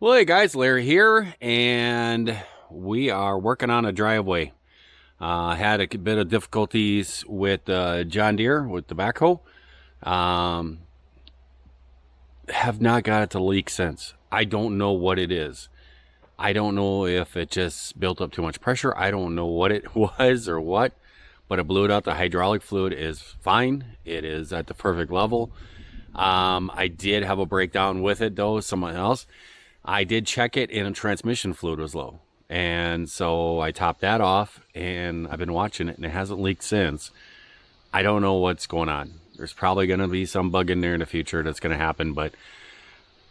Well, hey guys, Larry here, and we are working on a driveway. Had a bit of difficulties with John Deere with the backhoe. Um, have not got it to leak since. I don't know what it is. I don't know if it just built up too much pressure. I don't know what it was or what, but it blew it out. The hydraulic fluid is fine. It is at the perfect level. I did have a breakdown with it though, someone else. I did check it and transmission fluid was low. And so I topped that off and I've been watching it and it hasn't leaked since. I don't know what's going on. There's probably going to be some bug in there in the future that's going to happen, but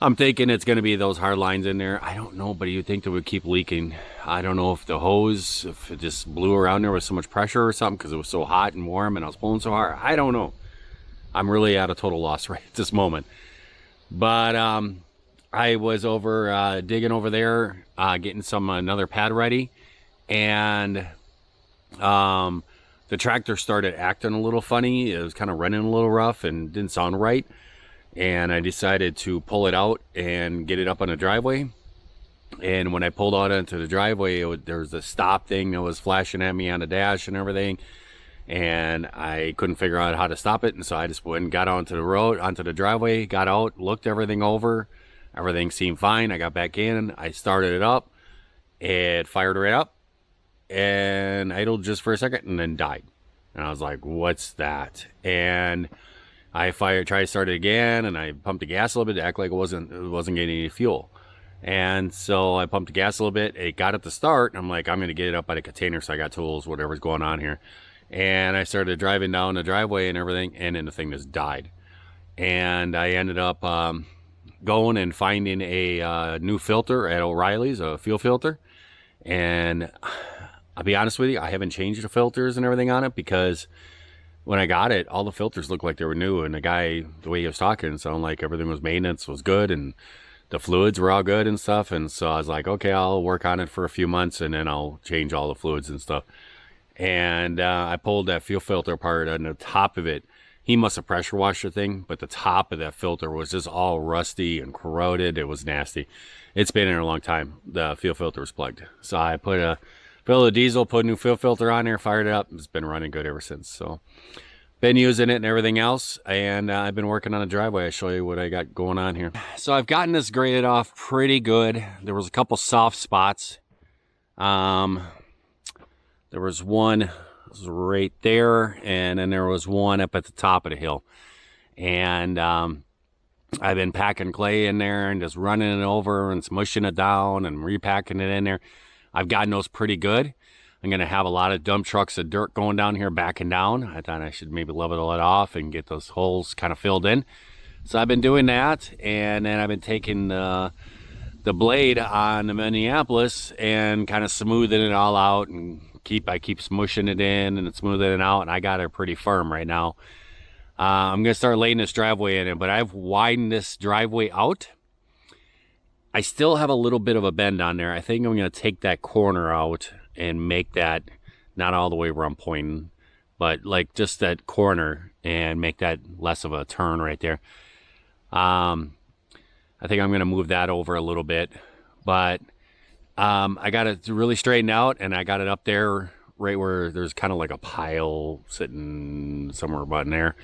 I'm thinking it's going to be those hard lines in there. I don't know, but you'd think they would keep leaking. I don't know if the hose, if it just blew around there with so much pressure or something because it was so hot and warm and I was pulling so hard. I don't know. I'm really at a total loss right at this moment. But I was over digging over there, getting another pad ready, and the tractor started acting a little funny. It was kind of running a little rough and didn't sound right. And I decided to pull it out and get it up on the driveway. And when I pulled out onto the driveway, there was a stop thing that was flashing at me on the dash and everything. And I couldn't figure out how to stop it. And so I just went and got onto the road, onto the driveway, got out, looked everything over. Everything seemed fine. I got back in. I started it up. It fired right up and idled just for a second and then died. And I was like, what's that? And I tried to start it again, and I pumped the gas a little bit to act like it wasn't getting any fuel. And so I pumped the gas a little bit. It got it to start. I'm like, I'm going to get it up by the container, so I got tools, whatever's going on here. And I started driving down the driveway and everything, and then the thing just died. And I ended up going and finding a new filter at O'Reilly's, a fuel filter. And I'll be honest with you, I haven't changed the filters and everything on it because when I got it, all the filters looked like they were new. And the guy, the way he was talking, sounded like everything was maintenance was good and the fluids were all good and stuff. And so I was like, okay, I'll work on it for a few months and then I'll change all the fluids and stuff. And I pulled that fuel filter apart, and the top of it, he must have pressure washed the thing, but the top of that filter was just all rusty and corroded. It was nasty. It's been in there a long time. The fuel filter was plugged. So I filled the diesel, put a new fuel filter on there, fired it up. It's been running good ever since. So been using it and everything else. And I've been working on a driveway. I'll show you what I got going on here. So I've gotten this graded off pretty good. There was a couple soft spots. There was one right there, and then there was one up at the top of the hill. And I've been packing clay in there and just running it over and smushing it down and repacking it in there. I've gotten those pretty good. I'm going to have a lot of dump trucks of dirt going down here, backing down. I thought I should maybe level it off and get those holes kind of filled in. So I've been doing that, and then I've been taking the blade on the Minneapolis and kind of smoothing it all out, and I keep smushing it in and smoothing it out, and I got it pretty firm right now. I'm gonna start laying this driveway in it, but I've widened this driveway out. I still have a little bit of a bend on there. I think I'm gonna take that corner out and make that not all the way where I'm pointing, but like just that corner, and make that less of a turn right there. I think I'm gonna move that over a little bit, but I got it really straightened out, and I got it up there right where there's kind of like a pile sitting somewhere about in there.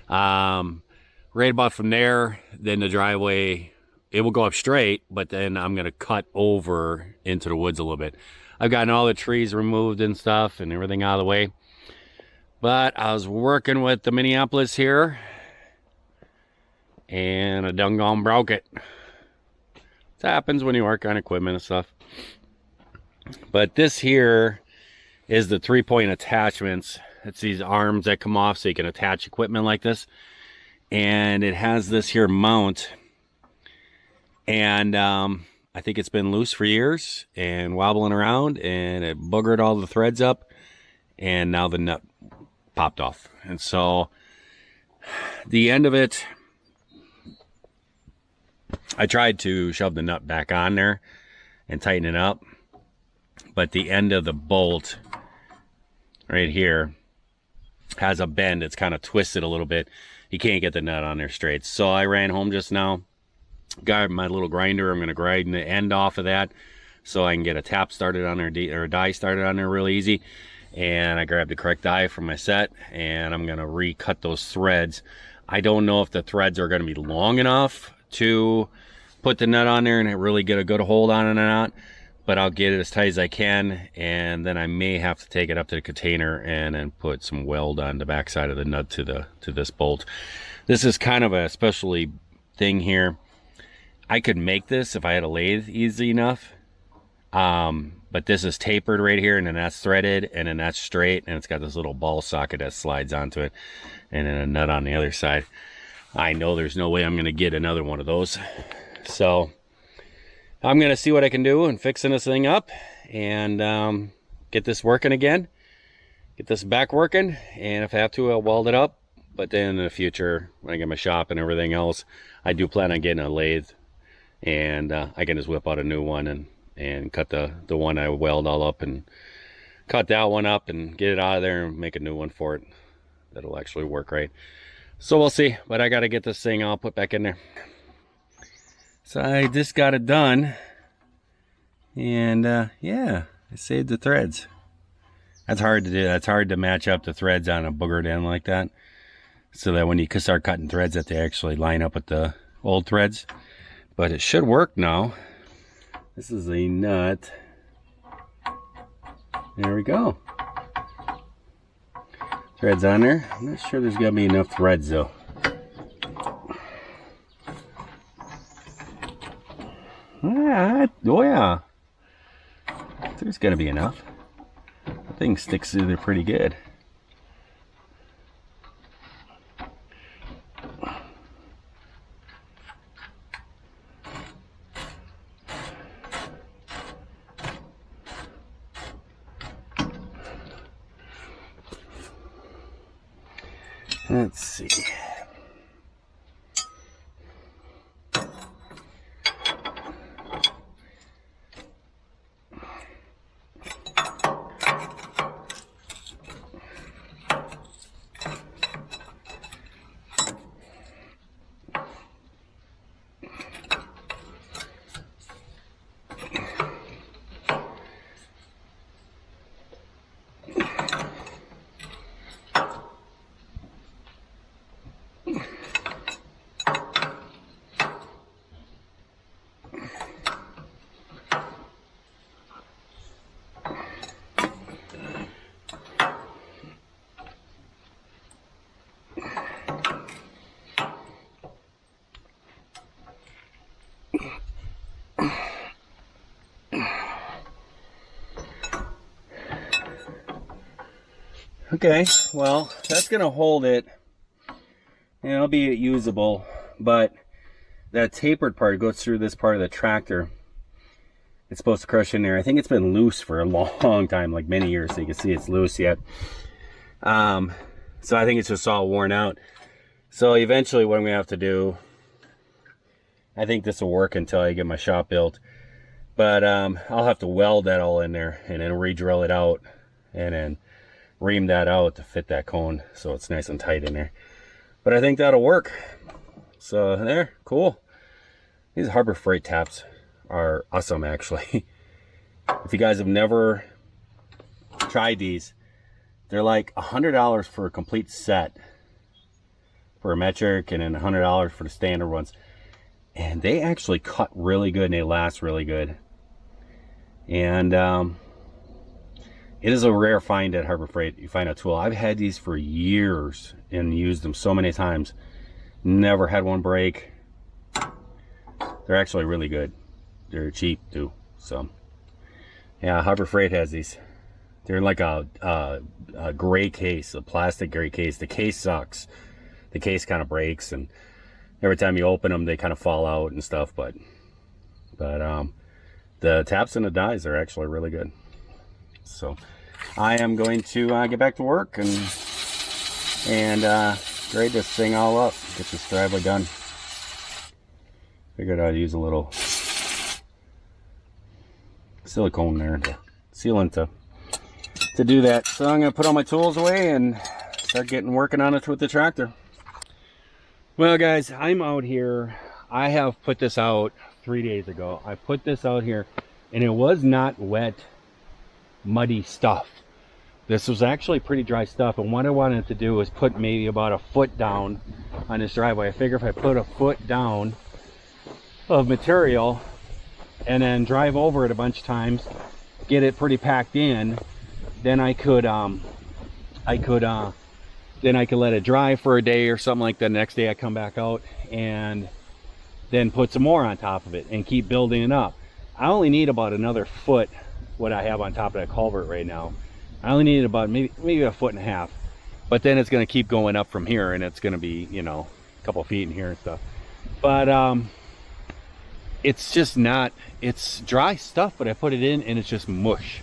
Right about from there, then the driveway, it will go up straight, but then I'm going to cut over into the woods a little bit. I've gotten all the trees removed and stuff and everything out of the way. But I was working with the Minneapolis here, and I done gone broke it. It happens when you work on equipment and stuff. But this here is the 3-point attachments. It's these arms that come off so you can attach equipment like this. And it has this here mount. And I think it's been loose for years and wobbling around, and it boogered all the threads up, and now the nut popped off. And so the end of it, I tried to shove the nut back on there and tighten it up, but the end of the bolt right here has a bend. It's kind of twisted a little bit. You can't get the nut on there straight. So I ran home just now, got my little grinder. I'm going to grind the end off of that so I can get a tap started on there, or a die started on there real easy. And I grabbed the correct die from my set, and I'm going to recut those threads. I don't know if the threads are going to be long enough to put the nut on there and really get a good hold on it or not, but I'll get it as tight as I can, and then I may have to take it up to the container and then put some weld on the back side of the nut to this bolt. This is kind of a specialty thing here. I could make this if I had a lathe easy enough, but this is tapered right here, and then that's threaded, and then that's straight, and it's got this little ball socket that slides onto it, and then a nut on the other side. I know there's no way I'm going to get another one of those, so I'm going to see what I can do in fixing this thing up and get this working again, get this back working, and if I have to, I'll weld it up. But then in the future, when I get my shop and everything else, I do plan on getting a lathe, and I can just whip out a new one and cut the one I weld all up and cut that one up and get it out of there and make a new one for it that'll actually work right. So we'll see, but I got to get this thing all put back in there. So I just got it done, and yeah, I saved the threads. That's hard to do. That's hard to match up the threads on a boogered end like that, so that when you can start cutting threads that they actually line up with the old threads. But it should work now. This is a nut. There we go. Threads on there. I'm not sure there's gonna be enough threads though. Yeah, oh yeah. There's gonna be enough. The thing sticks through there pretty good. Let's see. Okay, well, that's gonna hold it, and it'll be usable, but that tapered part goes through this part of the tractor. It's supposed to crush in there. I think it's been loose for a long time, like many years, so you can see it's loose yet. So I think it's just all worn out. So eventually what I'm gonna have to do, I think this will work until I get my shop built, but I'll have to weld that all in there and then re-drill it out and then ream that out to fit that cone so it's nice and tight in there. But I think that'll work. So there, cool. These Harbor Freight taps are awesome, actually. If you guys have never tried these, they're like $100 for a complete set for a metric, and then $100 for the standard ones. And they actually cut really good and they last really good. And it is a rare find at Harbor Freight. You find a tool. I've had these for years and used them so many times. Never had one break. They're actually really good. They're cheap too. So yeah, Harbor Freight has these. They're like a gray case, a plastic gray case. The case sucks. The case kind of breaks, and every time you open them, they kind of fall out and stuff. But the taps and the dies are actually really good. So I am going to get back to work and grade this thing all up, get this driveway done. Figured I'd use a little silicone there, to sealant to do that. So I'm going to put all my tools away and start working on it with the tractor. Well guys, I'm out here. I have put this out 3 days ago. I put this out here, and it was not wet, muddy stuff. This was actually pretty dry stuff, and what I wanted to do was put maybe about a foot down on this driveway. I figure if I put a foot down of material and then drive over it a bunch of times, get it pretty packed in, then I could let it dry for a day or something like that. Next day I come back out and then put some more on top of it and keep building it up. I only need about another foot what I have on top of that culvert right now. I only need about maybe a foot and a half, but then it's going to keep going up from here, and it's going to be, you know, a couple feet in here and stuff. But it's just not, it's dry stuff, but I put it in and it's just mush.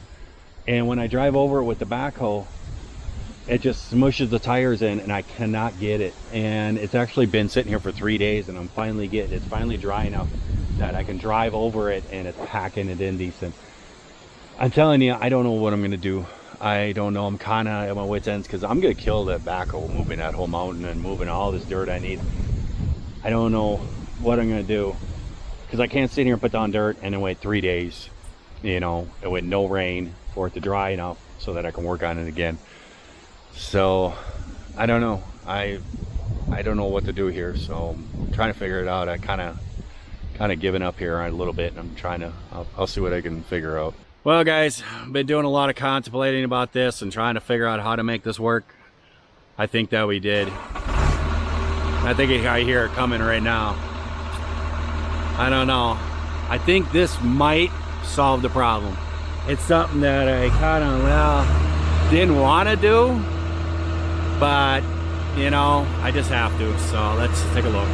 And when I drive over it with the backhoe, it just smushes the tires in, and I cannot get it. And it's actually been sitting here for 3 days, and it's finally dry enough that I can drive over it, and it's packing it in decent. I'm telling you, I don't know what I'm gonna do. I don't know. I'm kind of at my wit's ends, because I'm gonna kill that backhoe moving that whole mountain and moving all this dirt I need. I don't know what I'm gonna do, because I can't sit here and put down dirt and then wait 3 days, you know, with no rain for it to dry enough so that I can work on it again. So I don't know. I don't know what to do here, so I'm trying to figure it out. I kind of given up here a little bit, and I'm trying to, I'll see what I can figure out. Well guys, I've been doing a lot of contemplating about this and trying to figure out how to make this work. I think that we did. I think I hear it coming right now. I don't know. I think this might solve the problem. It's something that I kind of, well, didn't want to do, but you know, I just have to. So let's take a look.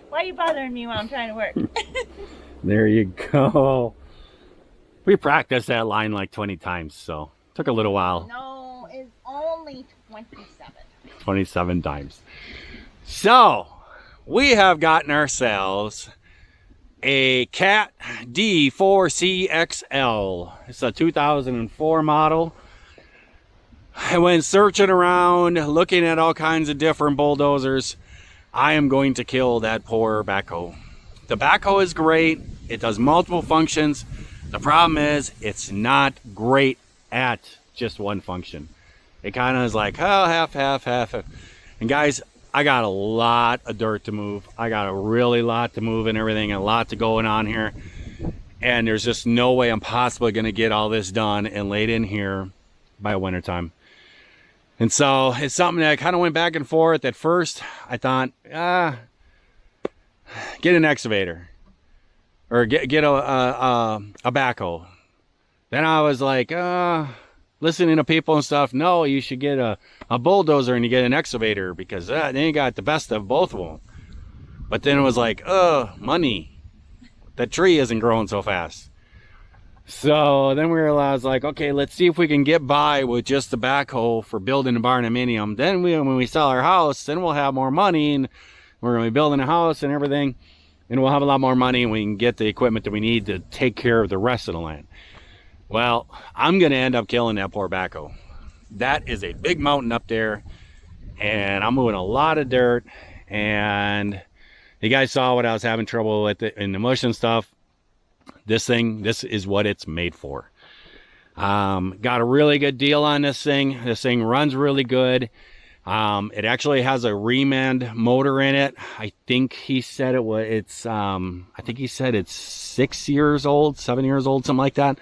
Why are you bothering me when I'm trying to work? There you go. We practiced that line like 20 times, so it took a little while. No, it's only 27. 27 times. So we have gotten ourselves a Cat D4CXL. It's a 2004 model. I went searching around, looking at all kinds of different bulldozers. I am going to kill that poor backhoe. The backhoe is great. It does multiple functions. The problem is it's not great at just one function. It kind of is like, oh, half. And guys, I got a lot of dirt to move. I got a really lot to move and everything, and a lot to going on here. And there's just no way I'm possibly going to get all this done and laid in here by wintertime. And so it's something that I kind of went back and forth. At first, I thought, get an excavator or get a backhoe. Then I was like, listening to people and stuff. No, you should get a bulldozer and you get an excavator, because then you got the best of both of them. But then it was like, money. The tree isn't growing so fast. So then we realized, like, okay, let's see if we can get by with just the backhoe for building the barnuminium. Then when we sell our house, then we'll have more money, and we're going to be building a house and everything, and we'll have a lot more money, and we can get the equipment that we need to take care of the rest of the land. Well, I'm going to end up killing that poor backhoe. That is a big mountain up there, and I'm moving a lot of dirt, and you guys saw what I was having trouble with in the mush and stuff. This is what it's made for. Got a really good deal on this thing. This thing runs really good. It actually has a remand motor in it. I think he said it's 6 years old, 7 years old, something like that,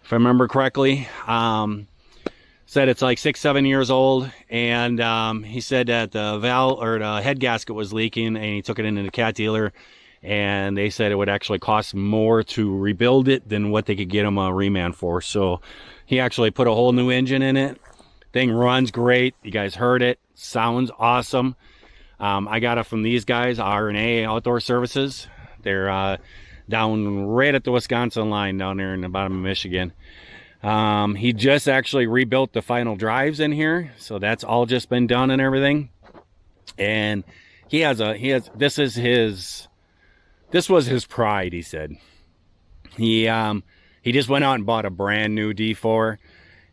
if I remember correctly. Said it's like 6-7 years old, and he said that the valve or the head gasket was leaking, and he took it into the Cat dealer, and they said it would actually cost more to rebuild it than what they could get him a remand for. So he actually put a whole new engine in it. Thing runs great. You guys heard it. Sounds awesome. I got it from these guys, R&A Outdoor Services. They're down right at the Wisconsin line down there in the bottom of Michigan. He just actually rebuilt the final drives in here, so that's all just been done and everything. And this was his pride, he said. He just went out and bought a brand new D4,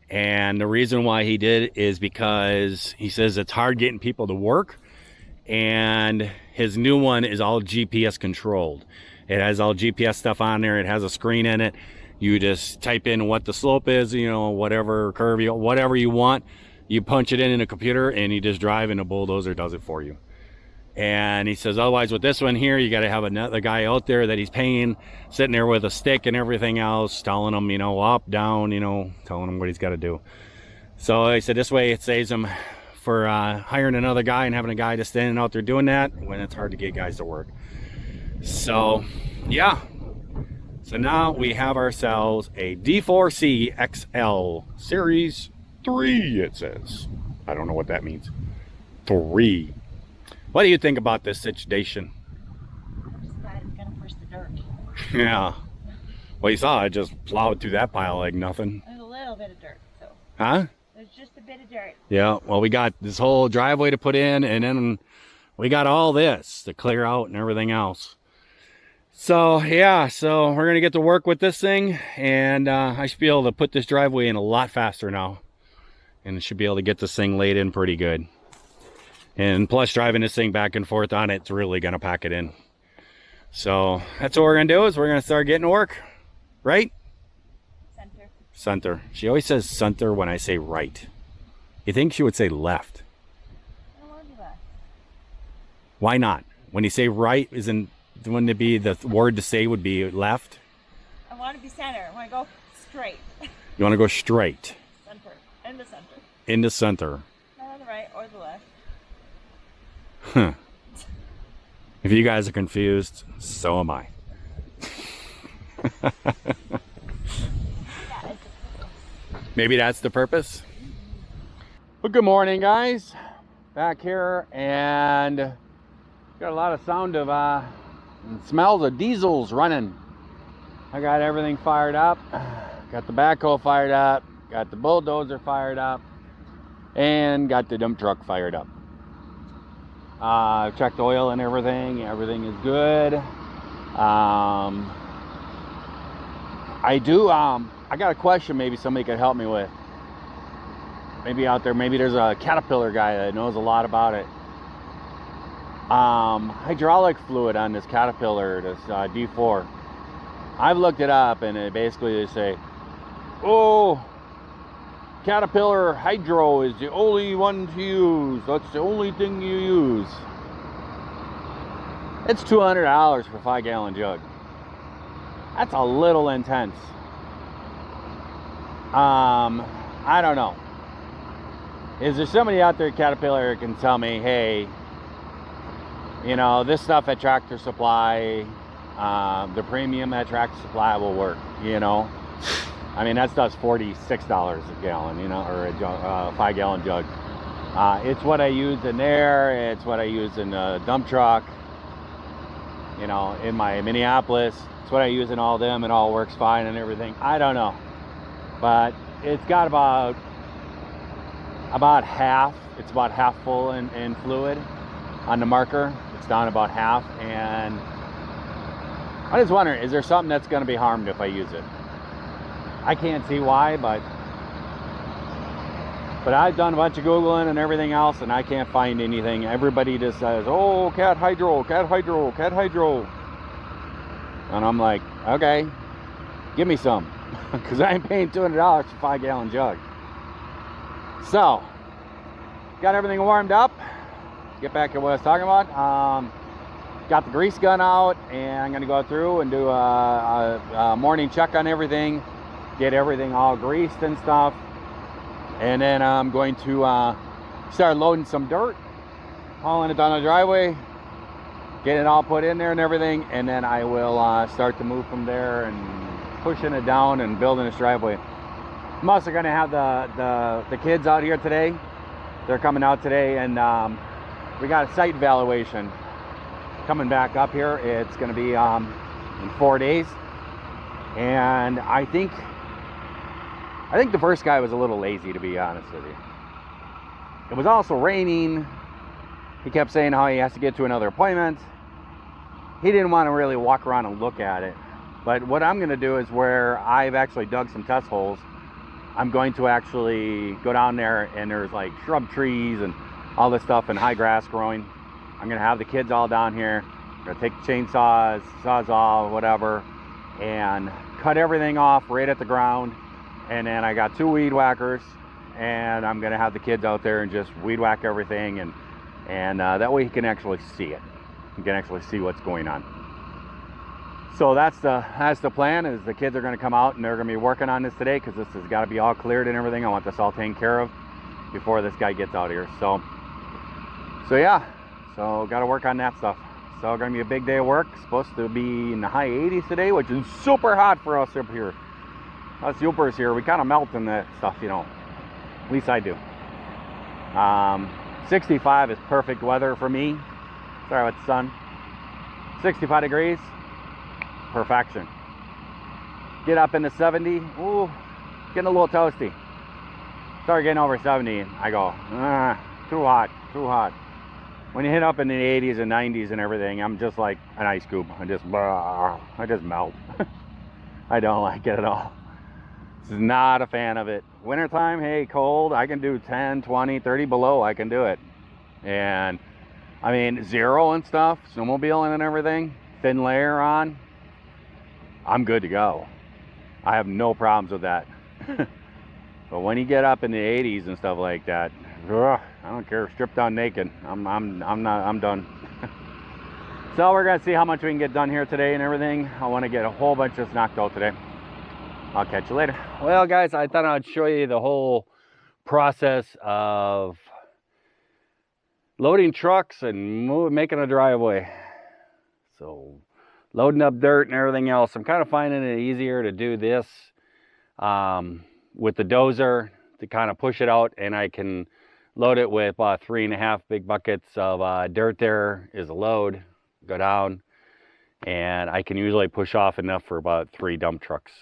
and the reason why he did is because he says it's hard getting people to work, and his new one is all GPS controlled. It has all GPS stuff on there. It has a screen in it. You just type in what the slope is, you know, whatever curve whatever you want. You punch it in a computer and you just drive, and a bulldozer does it for you. And he says, otherwise with this one here, you got to have another guy out there that he's paying, sitting there with a stick and everything else, telling him, you know, up, down, you know, telling him what he's got to do. So he said this way it saves him for hiring another guy and having a guy just standing out there doing that when it's hard to get guys to work. So yeah, so now we have ourselves a D4C XL Series 3, it says. I don't know what that means. 3. What do you think about this situation? I'm just glad it's gonna push the dirt. Yeah. Well, you saw I just plowed through that pile like nothing. There's a little bit of dirt, so. Huh? There's just a bit of dirt. Yeah, well, we got this whole driveway to put in, and then we got all this to clear out and everything else. So yeah, so we're gonna get to work with this thing, and I should be able to put this driveway in a lot faster now, and should be able to get this thing laid in pretty good. And plus, driving this thing back and forth on it's really gonna pack it in. So that's what we're gonna do, is we're gonna start getting to work, right? Center. Center. She always says center when I say right. You think she would say left? I don't want to do that. Why not? When you say right, wouldn't it be the word to say would be left? I want to be center. I want to go straight. You want to go straight. Center. In the center. In the center. Not on the right or the left. Huh. If you guys are confused, so am I. Maybe that's the purpose. Well, good morning, guys. Back here, and got a lot of sound of and smells of diesels running. I got everything fired up. Got the backhoe fired up. Got the bulldozer fired up, and got the dump truck fired up. Checked oil and everything. Everything is good. I got a question maybe somebody could help me with. Maybe out there, maybe there's a Caterpillar guy that knows a lot about it. Hydraulic fluid on this Caterpillar, this D4. I've looked it up, and it basically they say, oh, Caterpillar Hydro is the only one to use. That's the only thing you use. It's $200 for a 5-gallon jug. That's a little intense. I don't know. Is there somebody out there at Caterpillar that can tell me, hey, you know, this stuff at Tractor Supply, the premium at Tractor Supply will work, you know? I mean, that stuff's $46 a gallon, you know, or a 5-gallon jug. It's what I use in there. It's what I use in the dump truck, you know, in my Minneapolis. It's what I use in all them. It all works fine and everything. I don't know. But it's got about half. It's about half full in fluid on the marker. It's down about half. And I just wonder, is there something that's going to be harmed if I use it? I can't see why, but I've done a bunch of Googling and everything else, and I can't find anything. Everybody just says, oh, Cat Hydro, Cat Hydro, Cat Hydro. And I'm like, okay, give me some, because I ain't paying $200 for a 5-gallon jug. So, got everything warmed up. Get back to what I was talking about. Got the grease gun out, and I'm going to go through and do a morning check on everything. Get everything all greased and stuff, and then I'm going to start loading some dirt, hauling it down the driveway, getting it all put in there and everything, and then I will start to move from there and pushing it down and building this driveway. I'm also going to have the kids out here today. They're coming out today, and we got a site evaluation coming back up here. It's going to be in 4 days, and I think the first guy was a little lazy, to be honest with you. It was also raining. He kept saying how he has to get to another appointment. He didn't want to really walk around and look at it. But what I'm going to do is, where I've actually dug some test holes, I'm going to actually go down there, and there's like shrub trees and all this stuff and high grass growing. I'm going to have the kids all down here. I'm going to take the chainsaws, sawzall, whatever, and cut everything off right at the ground. And then I got 2 weed whackers, and I'm going to have the kids out there and just weed whack everything, and that way he can actually see it. He can actually see what's going on. So that's the plan. Is the kids are going to come out and they're going to be working on this today, because this has got to be all cleared and everything. I want this all taken care of before this guy gets out here. So yeah, so got to work on that stuff. So going to be a big day of work. Supposed to be in the high 80s today, which is super hot for us up here. Us Yoopers here, we kind of melt in that stuff, you know. At least I do. 65 is perfect weather for me. Sorry about the sun. 65 degrees. Perfection. Get up in the 70. Ooh, getting a little toasty. Start getting over 70, I go, too hot, too hot. When you hit up in the 80s and 90s and everything, I'm just like an ice cube. I just melt. I don't like it at all. This is not a fan of it. Wintertime, hey, cold, I can do 10, 20, 30 below, I can do it. And I mean, 0 and stuff, snowmobiling and everything, thin layer on, I'm good to go. I have no problems with that. But when you get up in the 80s and stuff like that, ugh, I don't care, strip down naked. I'm done. So we're gonna see how much we can get done here today and everything. I want to get a whole bunch of this knocked out today. I'll catch you later. Well, guys, I thought I'd show you the whole process of loading trucks and making a driveway. So loading up dirt and everything else. I'm kind of finding it easier to do this with the dozer, to kind of push it out, and I can load it with 3.5 big buckets of dirt. There is a load, go down, and I can usually push off enough for about 3 dump trucks.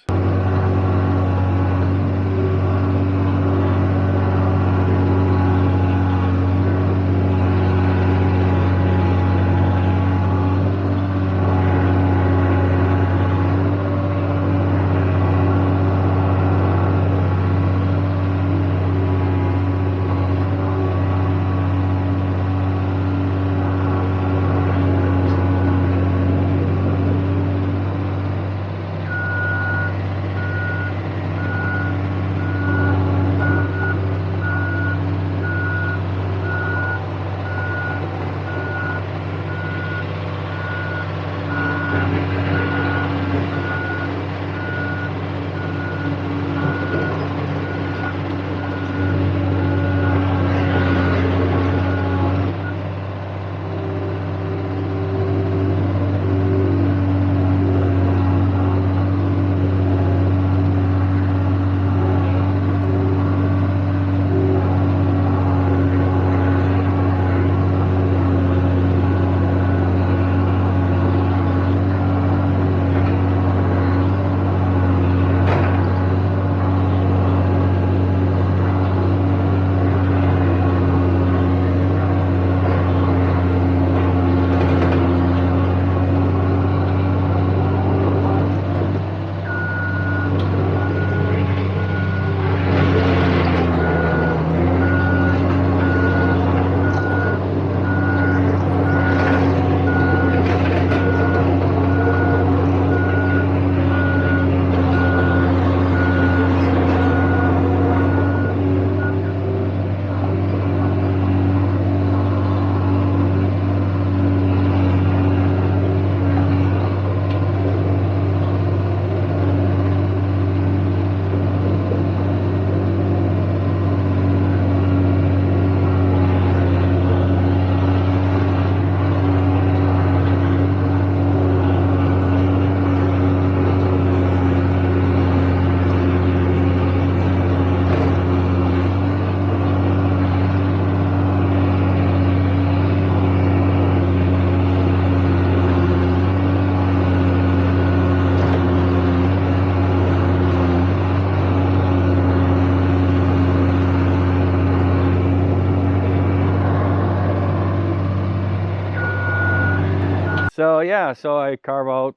So yeah, so I carve out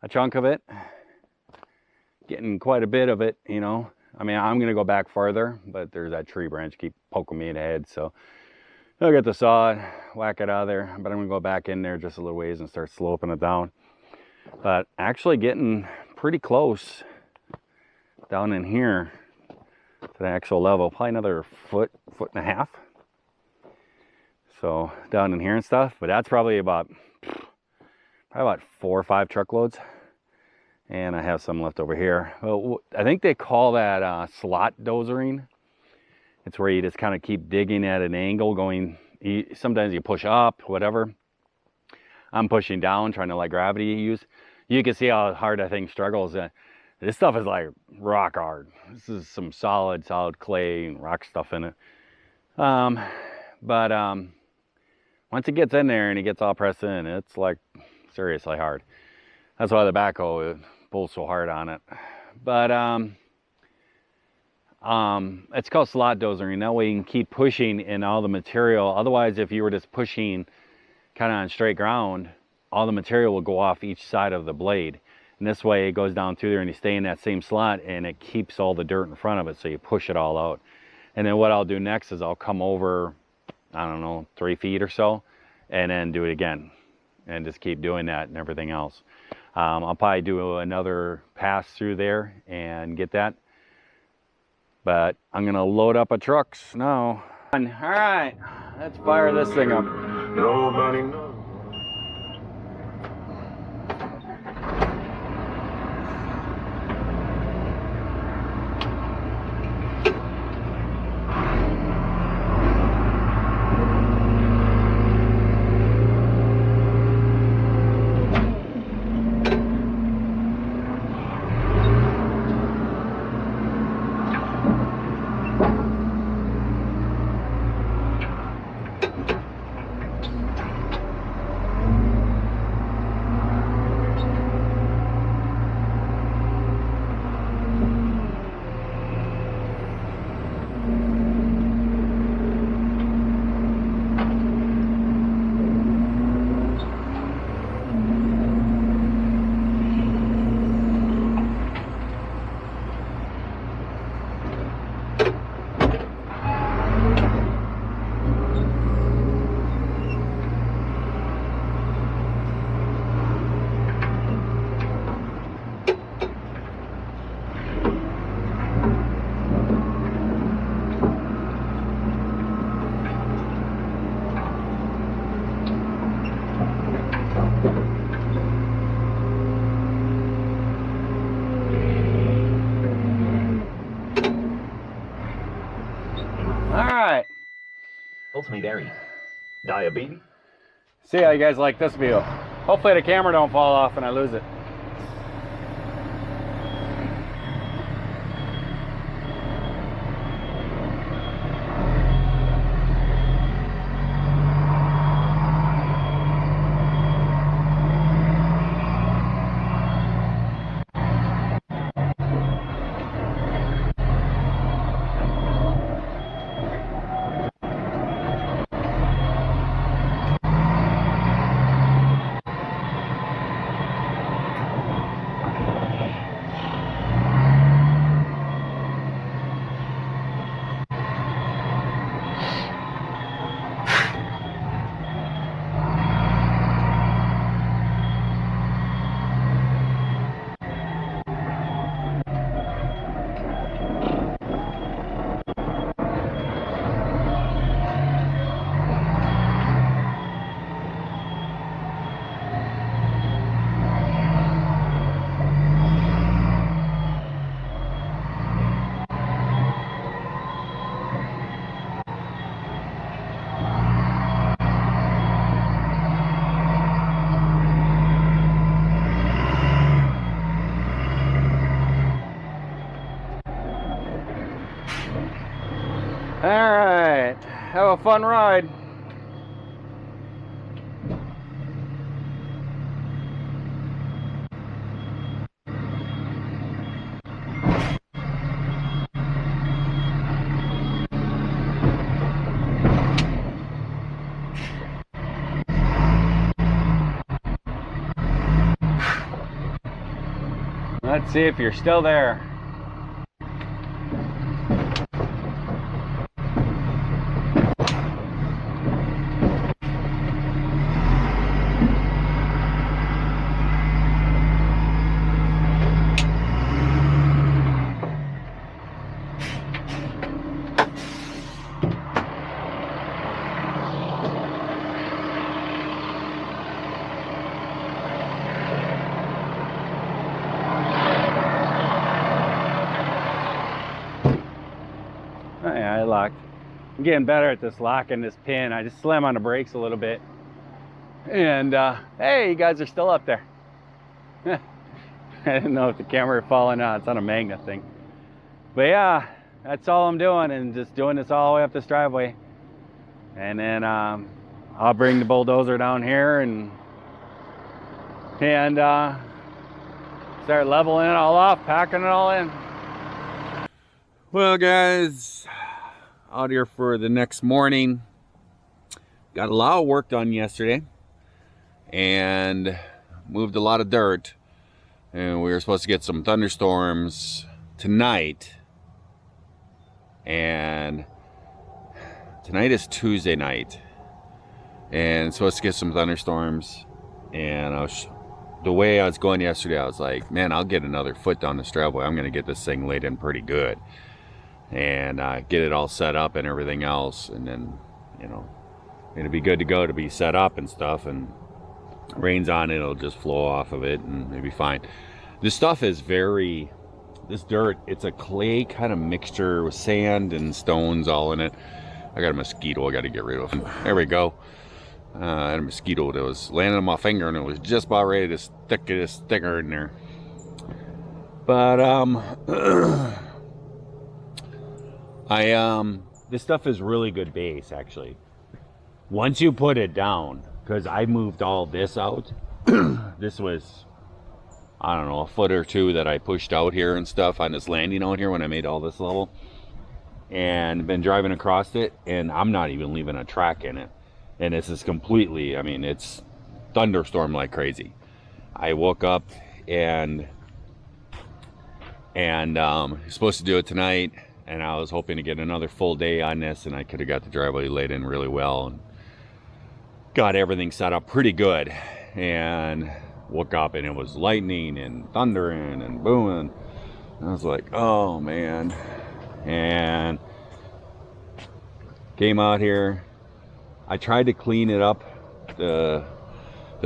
a chunk of it, getting quite a bit of it, you know. I mean, I'm gonna go back farther, but there's that tree branch keep poking me in the head, so I'll get the saw, whack it out of there, but I'm gonna go back in there just a little ways and start sloping it down. But actually getting pretty close down in here to the actual level, probably another foot and a half. So down in here and stuff, but that's probably about 4 or 5 truckloads. And I have some left over here. Well, I think they call that slot dozering. It's where you just kind of keep digging at an angle, going, sometimes you push up, whatever. I'm pushing down, trying to let gravity use. You can see how hard that thing struggles. This stuff is like rock hard. This is some solid clay and rock stuff in it. But once it gets in there and it gets all pressed in, it's like seriously hard. That's why the backhoe pulls so hard on it. But it's called slot dozering. That way you can keep pushing in all the material. Otherwise, if you were just pushing kind of on straight ground, all the material will go off each side of the blade. And this way it goes down through there and you stay in that same slot and it keeps all the dirt in front of it, so you push it all out. And then what I'll do next is I'll come over, I don't know, 3 feet or so, and then do it again. And just keep doing that and everything else. I'll probably do another pass through there and get that. But I'm gonna load up a trucks now. All right, let's fire this thing up. Nobody knows. Ultimately berry. Diabetes. See how you guys like this view. Hopefully the camera don't fall off and I lose it. All right, have a fun ride. Let's see if you're still there. Oh, yeah, I locked. I'm getting better at this locking this pin. I just slam on the brakes a little bit. And hey, you guys are still up there. I didn't know if the camera would fall or not. It's on a magnet thing. But yeah, that's all I'm doing, and just doing this all the way up this driveway. And then I'll bring the bulldozer down here and start leveling it all off, packing it all in. Well, guys, out here for the next morning. Got a lot of work done yesterday and moved a lot of dirt, and we were supposed to get some thunderstorms tonight, and tonight is Tuesday night, and supposed to get some thunderstorms. And the way I was going yesterday, I was like, man, I'll get another foot down this driveway. I'm gonna get this thing laid in pretty good and get it all set up and everything else, and then, you know, it'll be good to go to be set up and stuff, and rains on it, it'll just flow off of it and it'll be fine. This stuff is this dirt, it's a clay kind of mixture with sand and stones all in it. I got a mosquito I got to get rid of. There we go. I had a mosquito that was landing on my finger, and it was just about ready to stick a sticker in there. But this stuff is really good base, actually. Once you put it down, because I moved all this out. This was, I don't know, a foot or two that I pushed out here and stuff on this landing out here when I made all this level, and been driving across it, and I'm not even leaving a track in it. And this is completely, I mean, it's thunderstorm like crazy. I woke up and supposed to do it tonight, and I was hoping to get another full day on this, and I could have got the driveway laid in really well and got everything set up pretty good. And woke up and it was lightning and thundering and booming. And I was like, oh man. And came out here. I tried to clean it up, the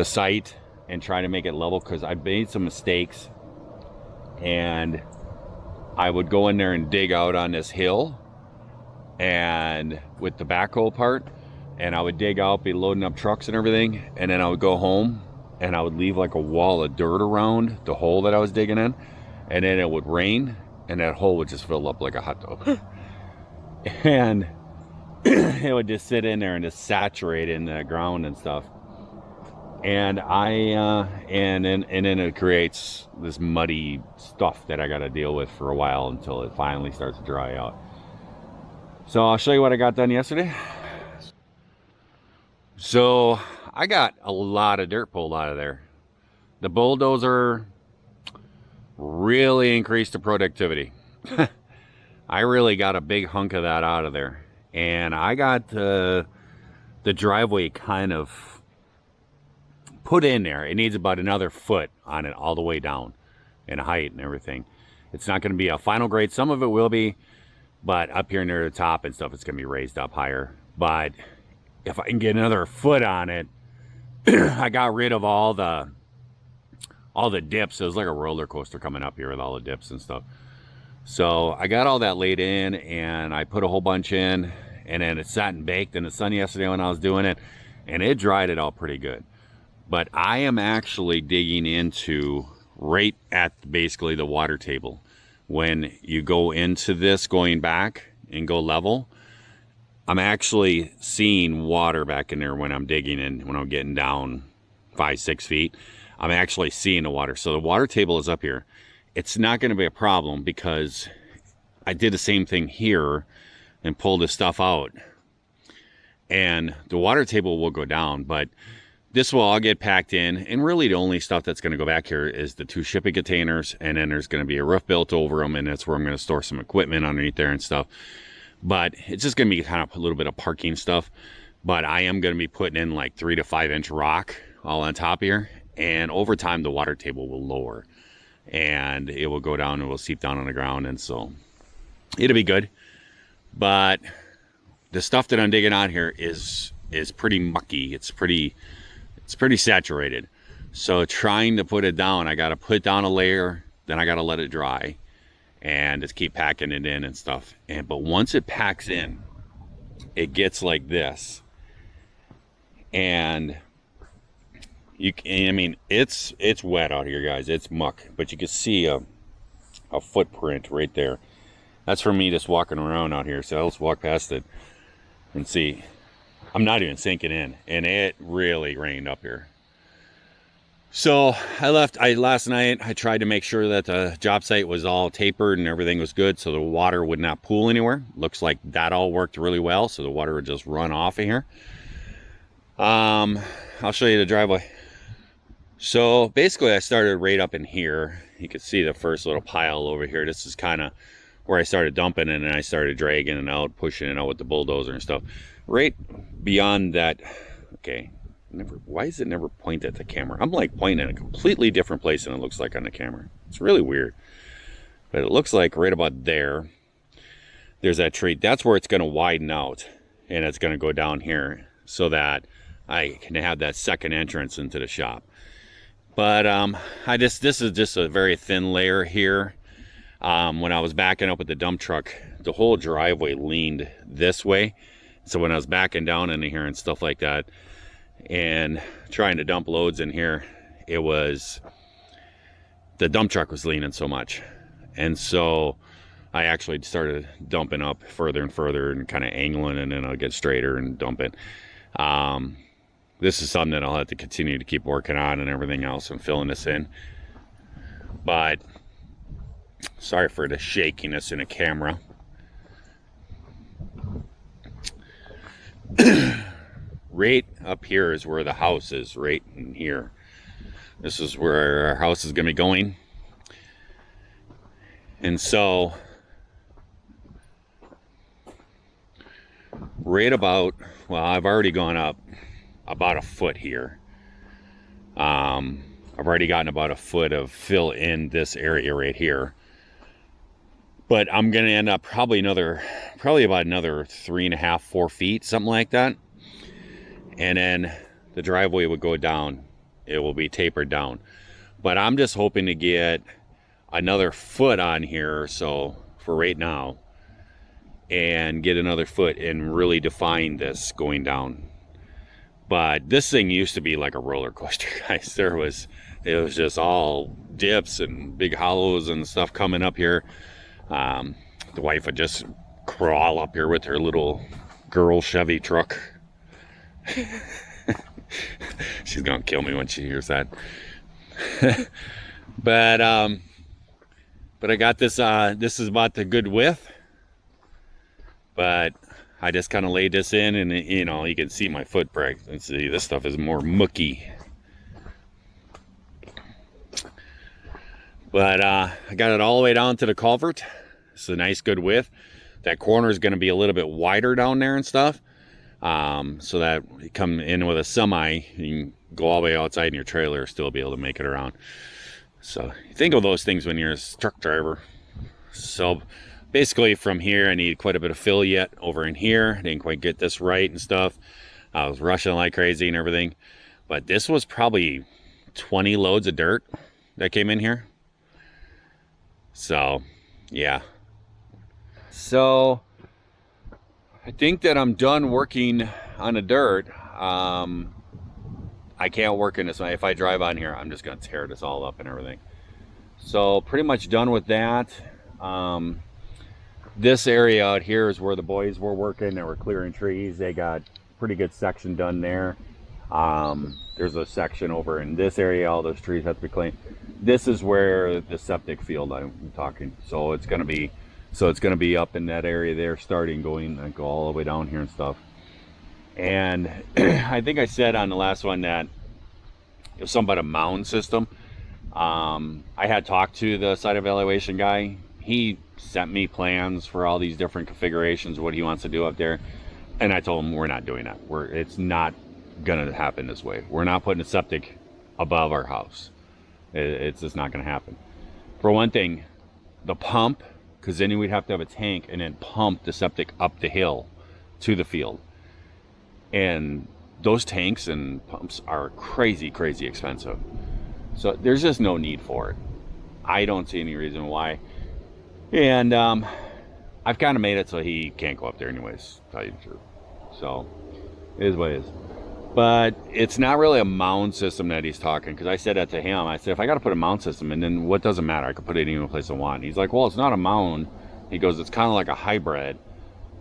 site, and try to make it level, because I made some mistakes. And I would go in there and dig out on this hill, and with the backhoe part, and I would dig out, be loading up trucks and everything, and then I would go home and I would leave like a wall of dirt around the hole that I was digging in, and then it would rain and that hole would just fill up like a hot dog. And it would just sit in there and just saturate in the ground and stuff. And and then it creates this muddy stuff that I got to deal with for a while until it finally starts to dry out. So I'll show you what I got done yesterday. So I got a lot of dirt pulled out of there. The bulldozer really increased the productivity. I really got a big hunk of that out of there. And I got the driveway kind of put in there. It needs about another foot on it all the way down in height and everything. It's not going to be a final grade. Some of it will be, but up here near the top and stuff, it's going to be raised up higher. But if I can get another foot on it, I got rid of all the dips. It was like a roller coaster coming up here with all the dips and stuff. So I got all that laid in, and I put a whole bunch in, and then it sat and baked in the sun yesterday when I was doing it, and it dried it out pretty good. But I am actually digging into right at basically the water table. When you go into this, going back and go level, I'm actually seeing water back in there when I'm digging in, when I'm getting down 5-6 feet. I'm actually seeing the water. So the water table is up here. It's not going to be a problem because I did the same thing here and pulled this stuff out. And the water table will go down, but this will all get packed in, and really the only stuff that's going to go back here is the 2 shipping containers, and then there's going to be a roof built over them, and that's where I'm going to store some equipment underneath there and stuff. But it's just going to be kind of a little bit of parking stuff. But I am going to be putting in like 3 to 5 inch rock all on top here, and over time the water table will lower, and it will go down and will seep down on the ground, and so it'll be good. But the stuff that I'm digging out here is pretty mucky. It's pretty saturated. So trying to put it down, I got to put down a layer, then I got to let it dry, and just keep packing it in and stuff. But once it packs in, it gets like this, and I mean, it's wet out here, guys. It's muck, but you can see a footprint right there. That's for me just walking around out here. So let's walk past it and see. I'm not even sinking in, and it really rained up here. So last night I tried to make sure that the job site was all tapered and everything was good, so the water would not pool anywhere. Looks like that all worked really well, so the water would just run off of here. I'll show you the driveway. So basically I started right up in here. You can see the first little pile over here. This is kind of where I started dumping, and then I started dragging it out, pushing it out with the bulldozer and stuff. Right beyond that, okay, why is it never pointed at the camera? I'm like pointing at a completely different place than it looks like on the camera. It's really weird. But it looks like right about there's that tree. That's where it's going to widen out, and it's going to go down here so that I can have that second entrance into the shop. But this is just a very thin layer here. When I was backing up with the dump truck, the whole driveway leaned this way. So when I was backing down into here and stuff like that, and trying to dump loads in here, the dump truck was leaning so much. And so I actually started dumping up further and further and kind of angling, and then I'll get straighter and dump it. This is something that I'll have to continue to keep working on and everything else and filling this in. But sorry for the shakiness in the camera. Right up here is where the house is, right in here. This is where our house is going to be going. And so right about, well, I've already gone up about a foot here. I've already gotten about a foot of fill in this area right here. But I'm going to end up probably about another 3.5, 4 feet, something like that. And then the driveway would go down. It will be tapered down. But I'm just hoping to get another foot on here or so for right now, and get another foot and really define this going down. But this thing used to be like a roller coaster, guys. It was just all dips and big hollows and stuff coming up here. The wife would just crawl up here with her little girl Chevy truck. She's gonna kill me when she hears that. But I got this. This is about the good width. But I just kind of laid this in, and you can see my footprint. And see, this stuff is more mucky. But I got it all the way down to the culvert. It's a nice good width. That corner is going to be a little bit wider down there and stuff. So that you come in with a semi, you can go all the way outside in your trailer, still be able to make it around. So you think of those things when you're a truck driver. So basically from here, I need quite a bit of fill yet over in here. I didn't quite get this right and stuff. I was rushing like crazy and everything. But this was probably 20 loads of dirt that came in here. So, yeah. So, I think that I'm done working on the dirt. I can't work in this one. If I drive on here, I'm just going to tear this all up and everything. So, pretty much done with that. This area out here is where the boys were working. They were clearing trees. They got pretty good section done there. There's a section over in this area. All those trees have to be cleaned. This is where the septic field I'm talking. So it's going to be up in that area there, starting going and go all the way down here and stuff. And I think I said on the last one that it was somewhat a mound system. I had talked to the site evaluation guy. He sent me plans for all these different configurations, what he wants to do up there. And I told him we're not doing that. It's not going to happen this way. We're not putting a septic above our house. It's just not going to happen. For one thing, the pump, because then we'd have to have a tank and then pump the septic up the hill to the field. And those tanks and pumps are crazy, crazy expensive. So there's just no need for it. I don't see any reason why. And I've kind of made it so he can't go up there anyways, to tell you the truth. So it is what it is. But it's not really a mound system that he's talking, because I said that to him. I said, if I got to put a mound system, and then what doesn't matter, I could put it any place I want. And he's like, well, it's not a mound. He goes, it's kind of like a hybrid.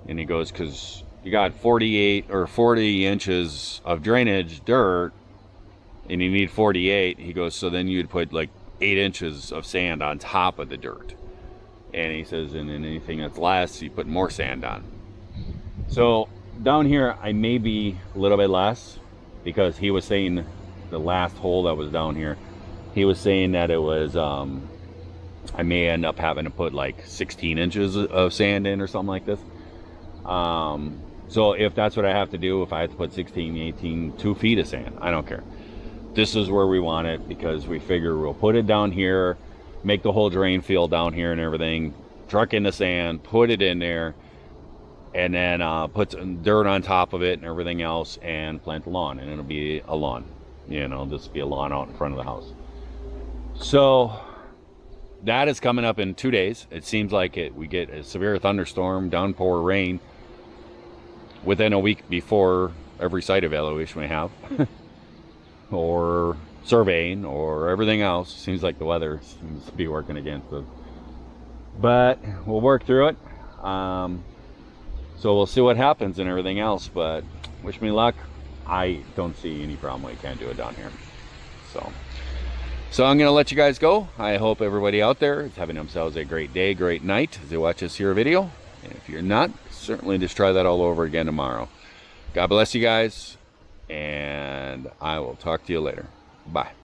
And he goes, because you got 48 or 40 inches of drainage dirt, and you need 48. He goes, so then you'd put like 8 inches of sand on top of the dirt. And he says, and then anything that's less, you put more sand on. So down here, I may be a little bit less, because he was saying the last hole that was down here, he was saying that it was, I may end up having to put like 16 inches of sand in or something like this. So if that's what I have to do, if I have to put 16, 18, 2 feet of sand, I don't care. This is where we want it, because we figure we'll put it down here, make the whole drain field down here and everything, truck in the sand, put it in there, and then put some dirt on top of it and everything else, and plant the lawn, and it'll be a lawn. You know, this will be a lawn out in front of the house. So that is coming up in 2 days. It seems like we get a severe thunderstorm, downpour rain within a week before every site evaluation we have. Or surveying or everything else. Seems like the weather seems to be working against us, but we'll work through it. So we'll see what happens and everything else, but wish me luck. I don't see any problem why you can't do it down here. So I'm gonna let you guys go. I hope everybody out there is having themselves a great day, great night as they watch this here video. And if you're not, certainly just try that all over again tomorrow. God bless you guys, and I will talk to you later. Bye.